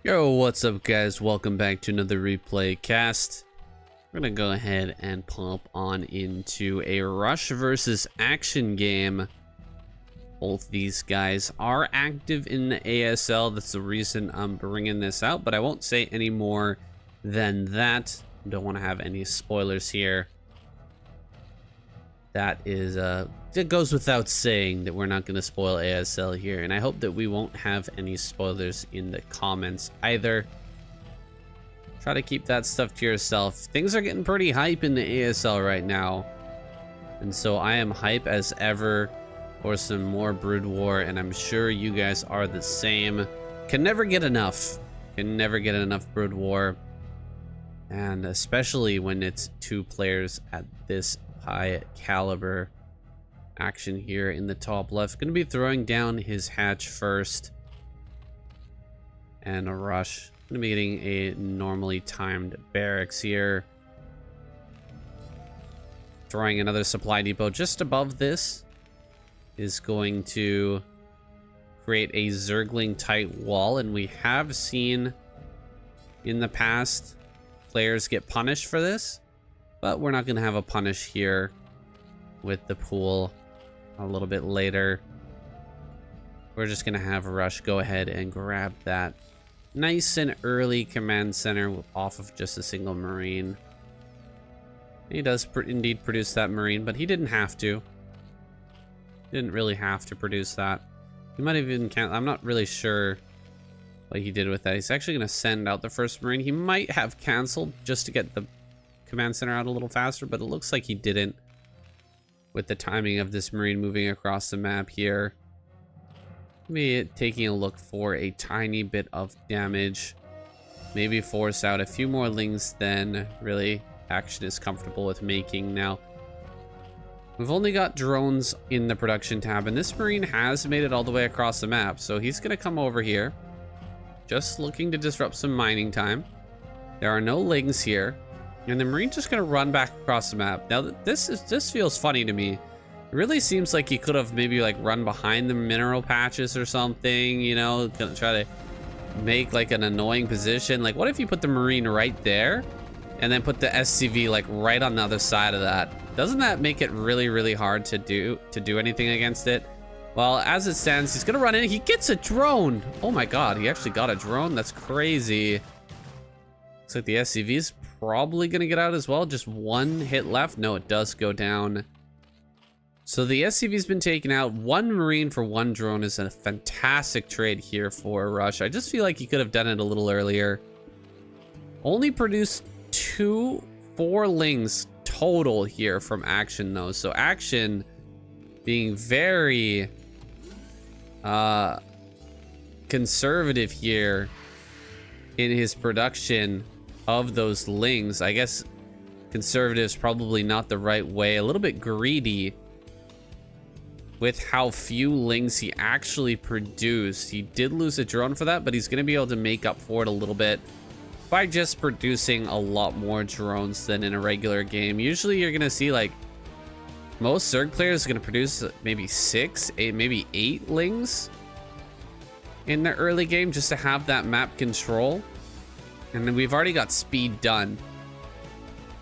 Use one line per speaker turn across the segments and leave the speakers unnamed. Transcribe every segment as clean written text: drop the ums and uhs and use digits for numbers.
Yo, what's up guys? Welcome back to another replay cast. We're gonna go ahead and pop on into a Rush versus Action game. Both these guys are active in the ASL. That's the reason I'm bringing this out, but I won't say any more than that. Don't want to have any spoilers here. That is it goes without saying that we're not going to spoil ASL here, and I hope that we won't have any spoilers in the comments either. Try to keep that stuff to yourself. Things are getting pretty hype in the ASL right now, and so I am hype as ever for some more Broodwar, and I'm sure you guys are the same. Can never get enough. Can never get enough Broodwar, and especially when it's two players at this high caliber. Action here in the top left, going to be throwing down his hatch first, and a Rush going to be getting a normally timed barracks here, throwing another supply depot just above this. Is going to create a Zergling tight wall, and we have seen in the past players get punished for this, but we're not going to have a punish here with the pool. A little bit later, we're just gonna have Rush go ahead and grab that nice and early command center off of just a single Marine. He does indeed produce that Marine, but he didn't have to. He didn't really have to produce that. He might have even I'm not really sure what he did with that. He's actually gonna send out the first Marine. He might have canceled just to get the command center out a little faster, but it looks like he didn't, with the timing of this Marine moving across the map here. Maybe taking a look for a tiny bit of damage. Maybe force out a few more lings than really Action is comfortable with making now. We've only got drones in the production tab, and this Marine has made it all the way across the map, so he's gonna come over here, just looking to disrupt some mining time. There are no lings here. And the Marine's just gonna run back across the map. Now this feels funny to me. It really seems like he could have maybe like run behind the mineral patches or something, you know, gonna try to make like an annoying position. Like, what if you put the Marine right there and then put the SCV like right on the other side of that? Doesn't that make it really hard to do anything against it? Well, as it stands, he's gonna run in. He gets a drone. Oh my god, he actually got a drone. That's crazy. Looks like the SCV's probably gonna get out as well. Just one hit left. No, it does go down. So the SCV's been taken out. One Marine for one drone is a fantastic trade here for Rush. I just feel like he could have done it a little earlier. Only produced 4 lings total here from Action though. So Action being very conservative here in his production of those lings. I guess conservative is probably not the right way. A little bit greedy with how few lings he actually produced. He did lose a drone for that, but he's going to be able to make up for it a little bit by just producing a lot more drones than in a regular game. Usually you're going to see like most Zerg players are going to produce maybe 6, 8, maybe 8 lings in the early game just to have that map control. And then we've already got speed done.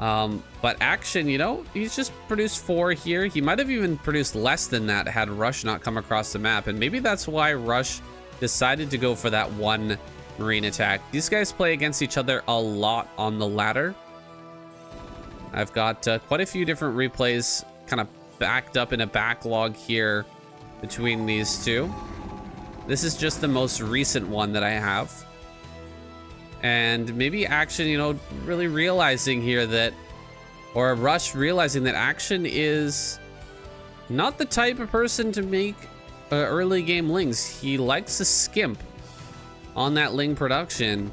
But Action, you know, he's just produced 4 here. He might have even produced less than that had Rush not come across the map. And maybe that's why Rush decided to go for that one Marine attack. These guys play against each other a lot on the ladder. I've got quite a few different replays kind of backed up in a backlog here between these two. This is just the most recent one that I have. And maybe Action, you know, really realizing here that, or Rush realizing that Action is not the type of person to make early game lings. He likes to skimp on that ling production.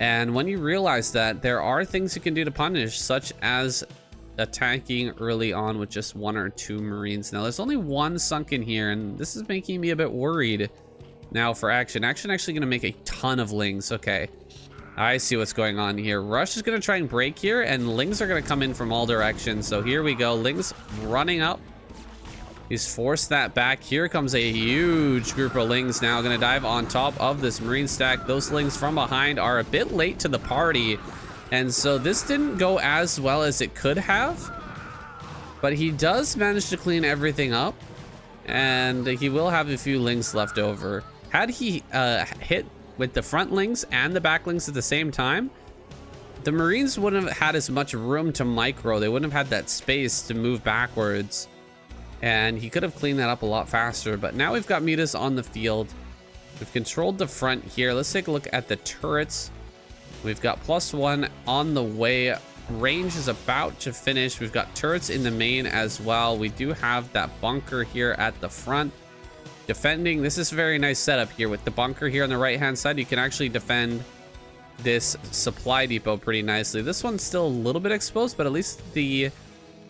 And when you realize that, there are things you can do to punish, such as attacking early on with just 1 or 2 Marines. Now, there's only 1 sunken here, and this is making me a bit worried now for Action. Action actually going to make a ton of lings. Okay. I see what's going on here. Rush is going to try and break here, and lings are going to come in from all directions. So here we go. Lings running up. He's forced that back. Here comes a huge group of Lings now. Going to dive on top of this Marine stack. Those Lings from behind are a bit late to the party. And so this didn't go as well as it could have. But he does manage to clean everything up. And he will have a few Lings left over. Had he hit with the front Lings and the back Lings at the same time, the Marines wouldn't have had as much room to micro. They wouldn't have had that space to move backwards. And he could have cleaned that up a lot faster. But now we've got Mutas on the field. We've controlled the front here. Let's take a look at the turrets. We've got +1 on the way. Range is about to finish. We've got turrets in the main as well. We do have that bunker here at the front. Defending, this is a very nice setup here. With the bunker here on the right-hand side, you can actually defend this supply depot pretty nicely. This one's still a little bit exposed, but at least the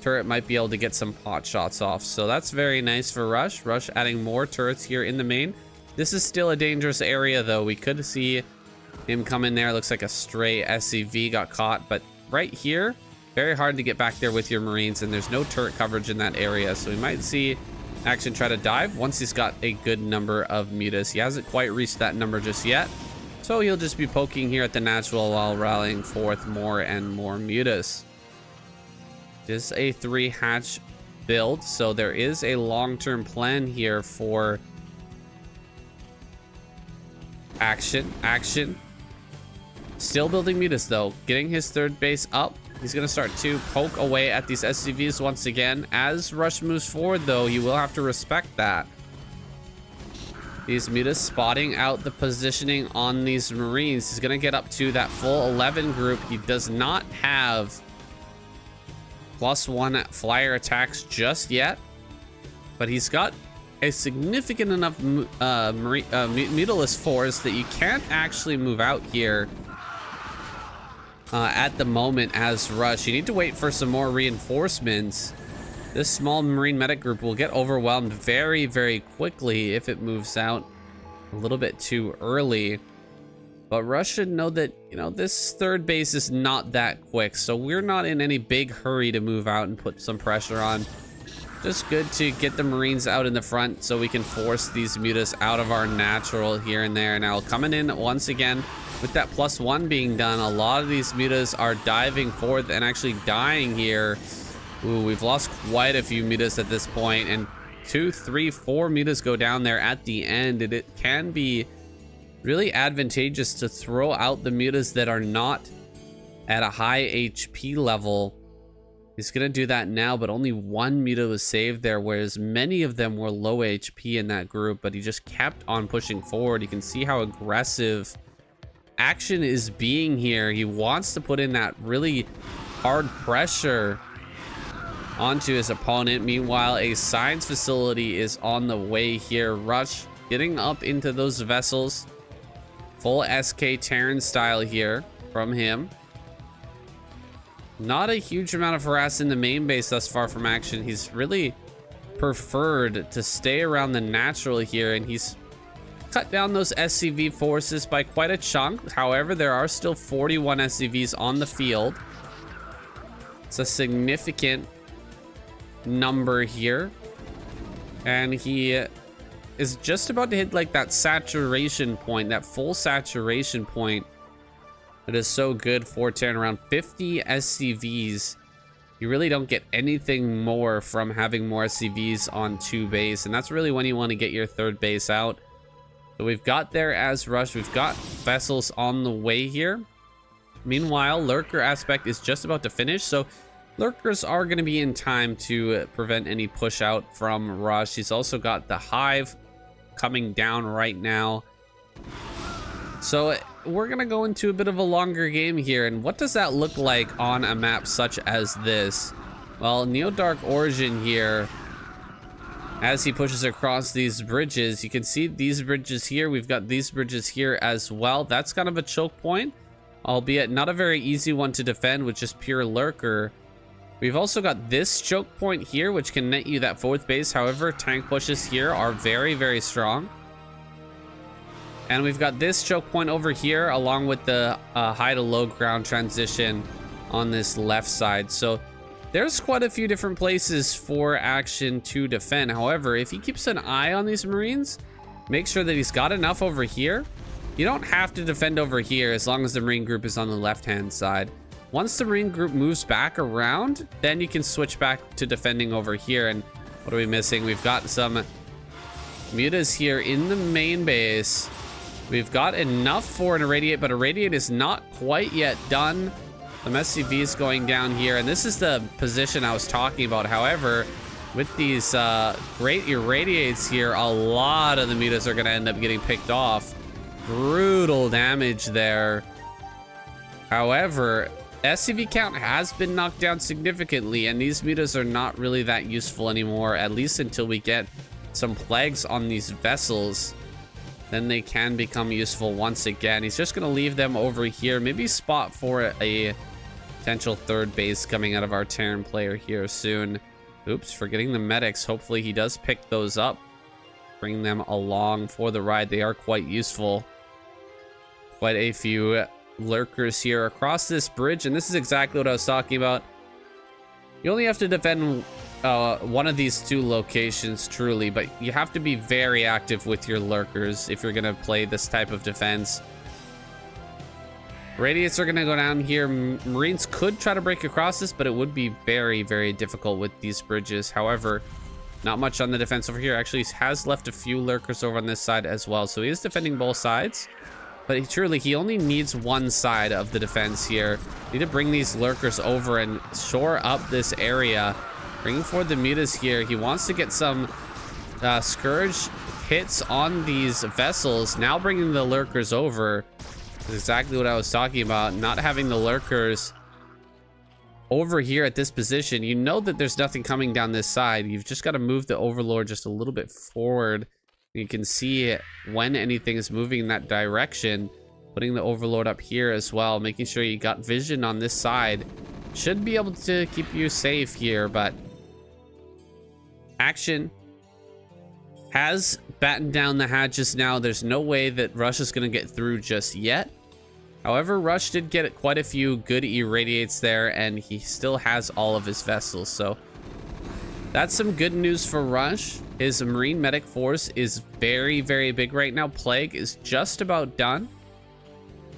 turret might be able to get some pot shots off. So that's very nice for Rush. Rush adding more turrets here in the main. This is still a dangerous area, though. We could see him come in there. Looks like a stray SCV got caught, but right here, very hard to get back there with your Marines, and there's no turret coverage in that area. So we might see Action try to dive once he's got a good number of Mutas. He hasn't quite reached that number just yet, so he'll just be poking here at the natural while rallying forth more and more Mutas. This is a 3-hatch build, so there is a long-term plan here for Action. Still building Mutas though, getting his third base up. He's going to start to poke away at these SCVs once again. As Rush moves forward though, you will have to respect that. These Mutas spotting out the positioning on these Marines. He's going to get up to that full 11 group. He does not have +1 flyer attacks just yet, but he's got a significant enough Mutalist force that you can't actually move out here at the moment as Rush. You need to wait for some more reinforcements. This small Marine medic group will get overwhelmed very, very quickly if it moves out a little bit too early. But Rush should know that, you know, this third base is not that quick, so we're not in any big hurry to move out and put some pressure on. Just good to get the Marines out in the front so we can force these Mutas out of our natural here and there. Now coming in once again with that +1 being done, a lot of these Mutas are diving forth and actually dying here. Ooh, we've lost quite a few Mutas at this point, and 2, 3, 4 Mutas go down there at the end, and it can be really advantageous to throw out the Mutas that are not at a high HP level. He's gonna do that now, but only 1 Muta was saved there, whereas many of them were low HP in that group, but he just kept on pushing forward. You can see how aggressive Action is being here. He wants to put in that really hard pressure onto his opponent. Meanwhile, a science facility is on the way here. Rush getting up into those vessels. Full SK Terran style here from him. Not a huge amount of harass in the main base thus far from Action. He's really preferred to stay around the natural here, and he's cut down those SCV forces by quite a chunk. However, there are still 41 SCVs on the field. It's a significant number here, and he is just about to hit like that saturation point, that full saturation point. It is so good for Terran. Around 50 SCVs. You really don't get anything more from having more SCVs on 2 base, and that's really when you want to get your third base out. So we've got there as Rush. We've got vessels on the way here. Meanwhile, Lurker aspect is just about to finish, so Lurkers are going to be in time to prevent any push out from Rush. He's also got the Hive coming down right now. So we're going to go into a bit of a longer game here. And what does that look like on a map such as this? Well, Neo-Dark Origin here, as he pushes across these bridges, you can see these bridges here. We've got these bridges here as well. That's kind of a choke point, albeit not a very easy one to defend with just pure Lurker. We've also got this choke point here, which can net you that 4th base. However, tank pushes here are very, very strong. And we've got this choke point over here, along with the high to low ground transition on this left side. So there's quite a few different places for Action to defend. However, if he keeps an eye on these Marines, make sure that he's got enough over here. You don't have to defend over here as long as the Marine group is on the left-hand side. Once the Marine group moves back around, then you can switch back to defending over here. And what are we missing? We've got some mutas here in the main base. We've got enough for an irradiate, but irradiate is not quite yet done. Some SCV is going down here, and this is the position I was talking about. However, with these great irradiates here, a lot of the mutas are going to end up getting picked off. Brutal damage there. However, SCV count has been knocked down significantly, and these mutas are not really that useful anymore, at least until we get some plagues on these vessels. Then they can become useful once again. He's just going to leave them over here. Maybe spot for a potential third base coming out of our Terran player here soon. Oops, forgetting the medics. Hopefully he does pick those up. Bring them along for the ride. They are quite useful. Quite a few lurkers here across this bridge, and this is exactly what I was talking about. You only have to defend one of these two locations truly, but you have to be very active with your lurkers if you're gonna play this type of defense. Radiates are gonna go down here. Marines could try to break across this, but it would be very, very difficult with these bridges. However, not much on the defense over here. Actually, he has left a few lurkers over on this side as well, so he is defending both sides. But he only needs one side of the defense here. Need to bring these lurkers over and shore up this area. Bringing forward the mutas here. He wants to get some Scourge hits on these vessels. Now bringing the lurkers over is exactly what I was talking about. Not having the lurkers over here at this position. You know that there's nothing coming down this side. You've just got to move the Overlord just a little bit forward. You can see when anything is moving in that direction. Putting the Overlord up here as well. Making sure you got vision on this side. Should be able to keep you safe here, but Action has battened down the hatches now. There's no way that Rush is going to get through just yet. However, Rush did get quite a few good irradiates there, and he still has all of his vessels. So that's some good news for Rush. His Marine Medic force is very, very big right now. Plague is just about done.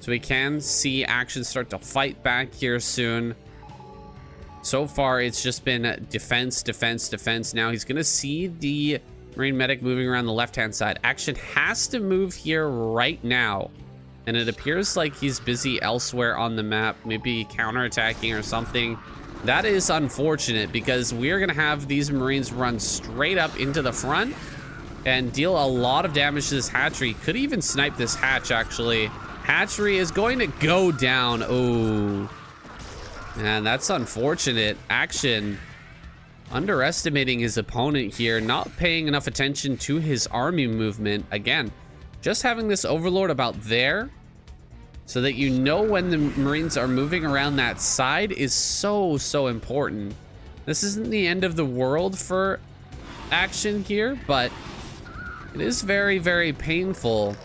So we can see Action start to fight back here soon. So far, it's just been defense, defense, defense. Now he's going to see the Marine Medic moving around the left-hand side. Action has to move here right now. And it appears like he's busy elsewhere on the map, maybe counterattacking or something. That is unfortunate because we are going to have these Marines run straight up into the front and deal a lot of damage to this hatchery. Could even snipe this hatch, actually. Hatchery is going to go down. Oh. And that's unfortunate. Action underestimating his opponent here, not paying enough attention to his army movement. Again, just having this Overlord about there so that you know when the Marines are moving around that side is so, so important. This isn't the end of the world for Action here, but it is very, very painful.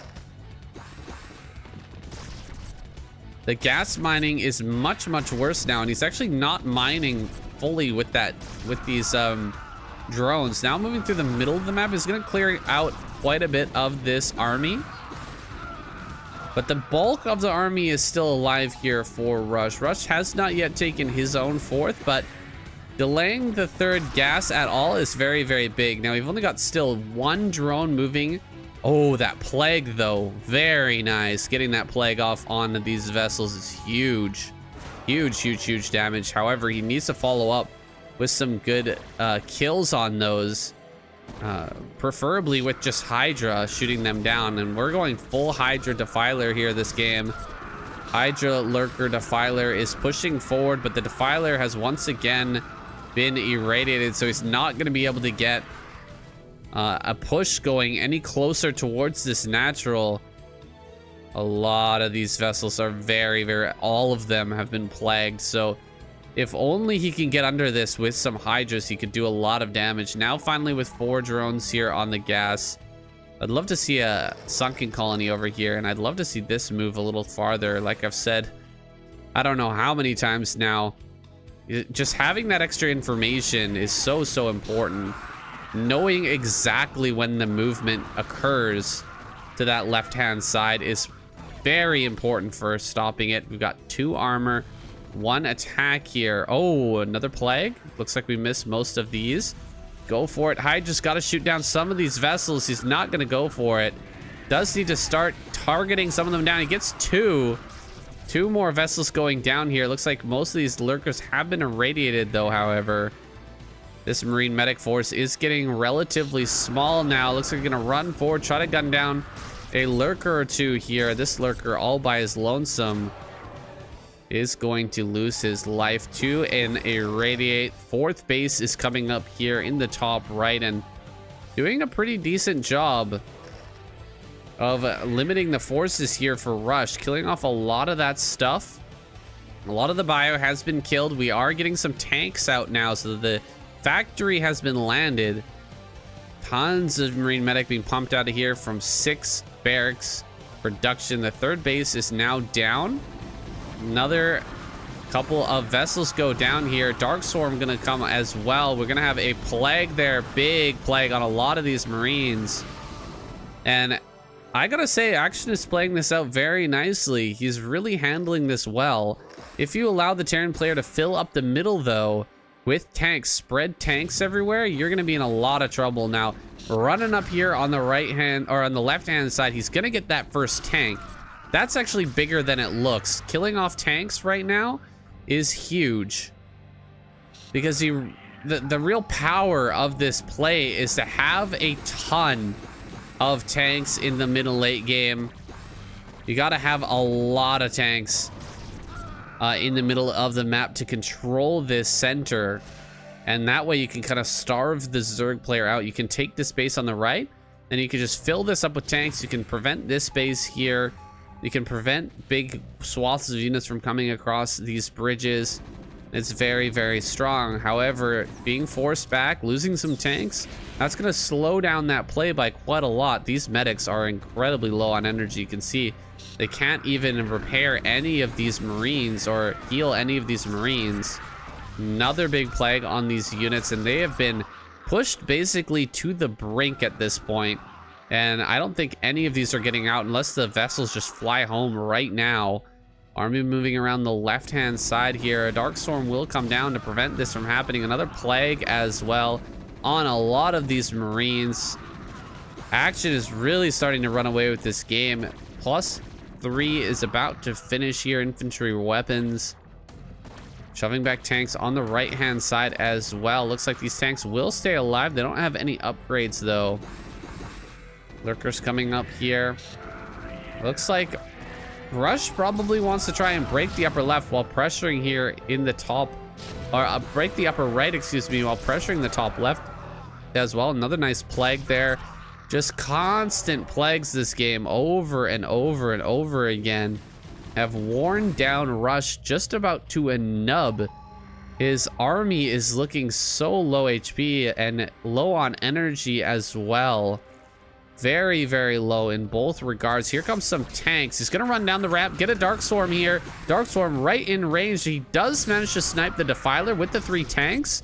The gas mining is much, much worse now, and he's actually not mining fully with these drones. Now moving through the middle of the map is going to clear out quite a bit of this army. But the bulk of the army is still alive here for Rush. Rush has not yet taken his own fourth, but delaying the third gas at all is very, very big. Now we've only got still one drone moving. Oh, that plague though, very nice. Getting that plague off on these vessels is huge. Huge, huge, huge damage. However, he needs to follow up with some good kills on those. Preferably with just Hydra shooting them down. And we're going full Hydra Defiler here this game. Hydra Lurker Defiler is pushing forward, but the Defiler has once again been irradiated, so he's not going to be able to get a push going any closer towards this natural. A lot of these vessels are very, very, all of them have been plagued. So if only he can get under this with some Hydras, he could do a lot of damage. Now finally with 4 drones here on the gas. I'd love to see a sunken colony over here, and I'd love to see this move a little farther. Like I've said, I don't know how many times now, Just having that extra information is so important. Knowing exactly when the movement occurs to that left-hand side is very important for stopping it. We've got 2 armor, 1 attack here. Oh, another plague. Looks like we missed most of these. Go for it. Hydra's got to shoot down some of these vessels. He's not going to go for it. Does need to start targeting some of them down. He gets 2 more vessels going down here. Looks like most of these lurkers have been irradiated though, however. This Marine medic force is getting relatively small now. Looks like we're gonna run forward, try to gun down a lurker or 2 here. This lurker all by his lonesome is going to lose his life to an irradiate. 4th base is coming up here in the top right and doing a pretty decent job of limiting the forces here for rush, killing off a lot of that stuff. A lot of the bio has been killed. We are getting some tanks out now, so the factory has been landed. Tons of Marine medic being pumped out of here from 6 barracks production. The 3rd base is now down. Another couple of vessels go down here. Dark Swarm gonna come as well. We're gonna have a plague there, big plague on a lot of these Marines. And I gotta say, Action is playing this out very nicely. He's really handling this well. If you allow the Terran player to fill up the middle though with tanks, spread tanks everywhere, you're gonna be in a lot of trouble. Now, running up here on the right hand or on the left hand side, he's gonna get that first tank. That's actually bigger than it looks. Killing off tanks right now is huge, because the real power of this play is to have a ton of tanks in the middle late game. You got to have a lot of tanks in the middle of the map to control this center, and that way you can kind of starve the Zerg player out. You can take this base on the right and you can just fill this up with tanks. You can prevent this base here. You can prevent big swaths of units from coming across these bridges. It's very strong. However, being forced back, losing some tanks, that's going to slow down that play by quite a lot. These medics are incredibly low on energy. You can see they can't even repair any of these Marines or heal any of these Marines. Another big plague on these units, and they have been pushed basically to the brink at this point. And I don't think any of these are getting out unless the vessels just fly home right now. Army moving around the left-hand side here. A Dark Storm will come down to prevent this from happening. Another plague as well on a lot of these Marines. Action is really starting to run away with this game. +3 is about to finish here. Infantry weapons. Shoving back tanks on the right-hand side as well. Looks like these tanks will stay alive. They don't have any upgrades though. Lurkers coming up here. Looks like Rush probably wants to try and break the upper left while pressuring here in the top, or break the upper right, excuse me, while pressuring the top left as well. Another nice plague there. Just constant plagues this game over and over and over again have worn down Rush just about to a nub. His army is looking so low HP and low on energy as well. Very low in both regards. Here comes some tanks. He's gonna run down the ramp, get a Dark Swarm here. Dark Swarm right in range. He does manage to snipe the Defiler with the 3 tanks.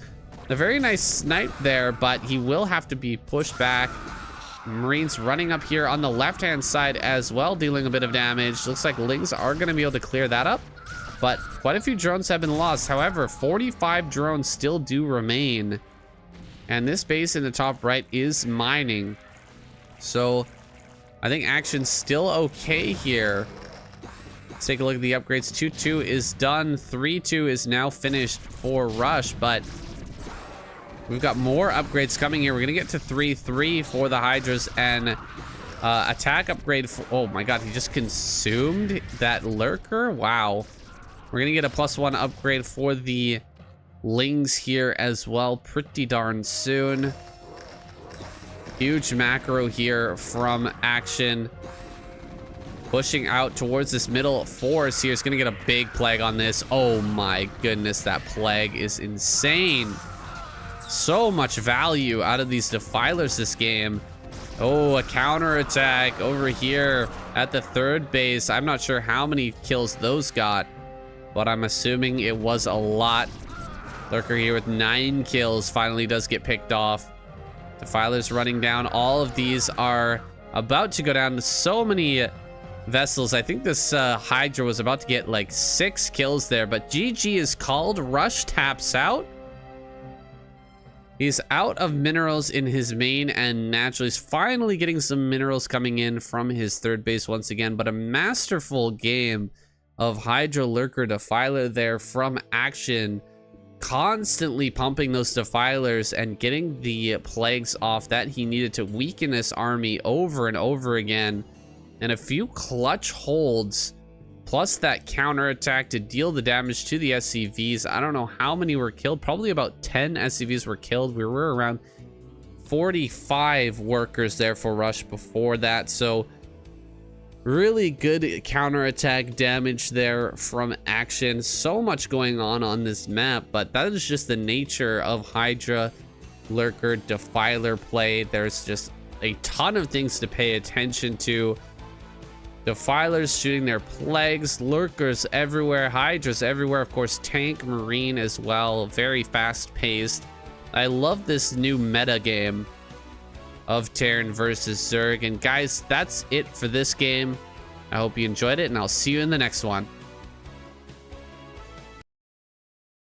A very nice snipe there, but he will have to be pushed back. Marines running up here on the left-hand side as well, dealing a bit of damage. Looks like Lings are gonna be able to clear that up, but quite a few drones have been lost. However, 45 drones still do remain, and this base in the top right is mining. So I think Action's still okay here. Let's take a look at the upgrades. 2-2 is done. 3-2 is now finished for Rush, but we've got more upgrades coming here. We're gonna get to 3-3 for the Hydras, and attack upgrade for, oh my god, he just consumed that Lurker. Wow. We're gonna get a +1 upgrade for the Lings here as well pretty darn soon. Huge macro here from Action. Pushing out towards this middle force here. It's going to get a big plague on this. Oh my goodness, that plague is insane. So much value out of these Defilers this game. Oh, a counterattack over here at the 3rd base. I'm not sure how many kills those got, but I'm assuming it was a lot. Lurker here with 9 kills finally does get picked off. Defiler's running down. All of these are about to go down to so many vessels. I think this Hydra was about to get like 6 kills there, but GG is called. Rush taps out. He's out of minerals in his main, and naturally he's finally getting some minerals coming in from his third base once again. But a masterful game of Hydra, Lurker, Defiler there from action, constantly pumping those Defilers and getting the plagues off that he needed to weaken this army over and over again. And a few clutch holds, plus that counterattack to deal the damage to the SCVs. I don't know how many were killed. Probably about 10 SCVs were killed. We were around 45 workers there for Rush before that. So really good counterattack damage there from action. So much going on this map, but that is just the nature of Hydra, Lurker, Defiler play. There's just a ton of things to pay attention to. Defilers shooting their plagues, Lurkers everywhere, Hydras everywhere, of course tank, marine as well. Very fast paced. I love this new meta game of Terran versus Zerg. And guys, that's it for this game. I hope you enjoyed it, and I'll see you in the next one.